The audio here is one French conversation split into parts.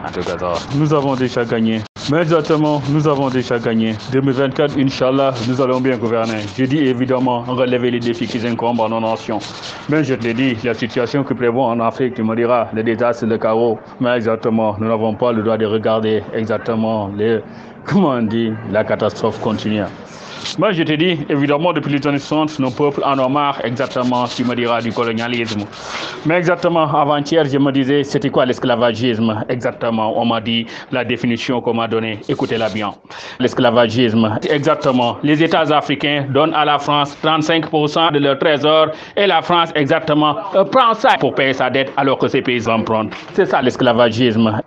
En tout cas, nous avons déjà gagné. Mais exactement, nous avons déjà gagné. 2024, Inch'Allah, nous allons bien gouverner. Je dis évidemment relever les défis qui incombent à nos nations. Mais je te dis, la situation qui prévaut en Afrique, tu me diras, le désastre, le chaos. Mais exactement, nous n'avons pas le droit de regarder exactement la catastrophe continue. Moi, je te dis, évidemment, depuis les années 60, nos peuples en ont marre, exactement, tu me diras, du colonialisme. Mais exactement, avant-hier, je me disais, c'était quoi l'esclavagisme? Exactement, on m'a dit la définition qu'on m'a donnée. Écoutez-la bien. L'esclavagisme, exactement. Les États africains donnent à la France 35% de leur trésor et la France, exactement, prend ça pour payer sa dette alors que ses pays en prennent. C'est ça l'esclavagisme.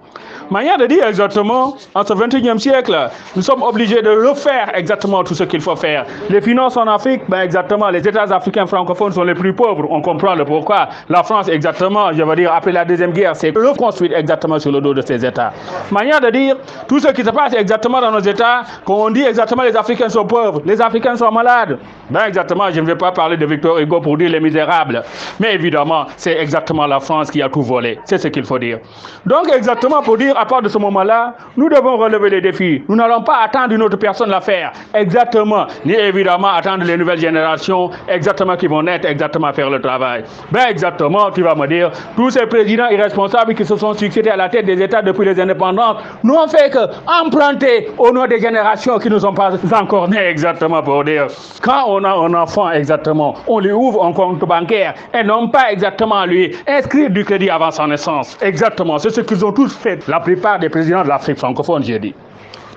Manière de dire exactement, en ce 21e siècle, nous sommes obligés de refaire exactement tout ce qu'il faut faire. Les finances en Afrique, exactement, les États africains francophones sont les plus pauvres. On comprend le pourquoi. La France, exactement, je veux dire, après la Deuxième Guerre, s'est reconstruite exactement sur le dos de ces États. Manière de dire, tout ce qui se passe exactement dans nos États, quand on dit exactement les Africains sont pauvres, les Africains sont malades. Exactement, je ne vais pas parler de Victor Hugo pour dire les misérables. Mais évidemment, c'est exactement la France qui a tout volé. C'est ce qu'il faut dire. Donc, exactement pour dire, à part de ce moment-là, nous devons relever les défis. Nous n'allons pas attendre une autre personne à faire. Exactement. Ni évidemment attendre les nouvelles générations exactement qui vont naître exactement faire le travail. Exactement, tu vas me dire, tous ces présidents irresponsables qui se sont succédés à la tête des États depuis les indépendances n'ont fait que emprunter au nom des générations qui ne sont pas encore nées exactement pour dire. Quand on a un enfant exactement, on lui ouvre un compte bancaire et non pas exactement lui inscrire du crédit avant sa naissance. Exactement, c'est ce qu'ils ont tous fait. La plupart des présidents de l'Afrique francophone, j'ai dit.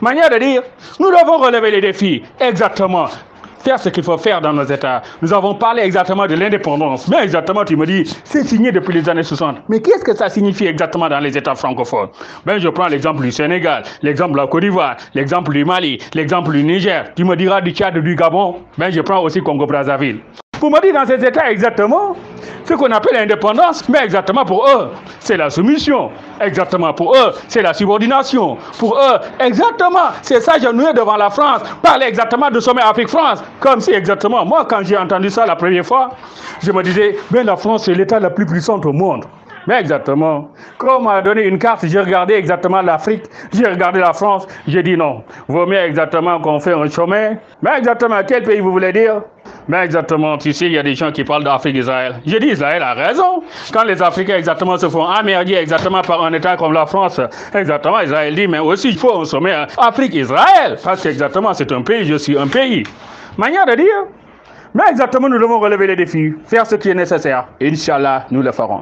Manière de dire, nous devons relever les défis. Exactement. Faire ce qu'il faut faire dans nos États. Nous avons parlé exactement de l'indépendance. Mais exactement, tu me dis, c'est signé depuis les années 60. Mais qu'est-ce que ça signifie exactement dans les États francophones? Je prends l'exemple du Sénégal, l'exemple de la Côte d'Ivoire, l'exemple du Mali, l'exemple du Niger. Tu me diras du Tchad, du Gabon. Je prends aussi Congo-Brazzaville. Pour me dire dans ces États exactement, ce qu'on appelle l'indépendance, mais exactement pour eux, c'est la soumission. Exactement pour eux, c'est la subordination. Pour eux, exactement, c'est s'agenouiller devant la France, parler exactement de sommet Afrique-France. Comme si exactement, moi quand j'ai entendu ça la première fois, je me disais, la France c'est l'État le plus puissant au monde. Mais exactement, quand on m'a donné une carte, j'ai regardé exactement l'Afrique, j'ai regardé la France, j'ai dit non. Vaut mieux exactement qu'on fait un chemin. Mais exactement, quel pays vous voulez dire? Exactement, tu sais, il y a des gens qui parlent d'Afrique d'Israël. J'ai dit, Israël a raison. Quand les Africains exactement se font emmerder exactement par un État comme la France, exactement, Israël dit, mais aussi il faut un sommet Afrique-Israël. Parce qu'exactement, c'est un pays, je suis un pays. Manière de dire. Mais exactement, nous devons relever les défis, faire ce qui est nécessaire. Inch'Allah, nous le ferons.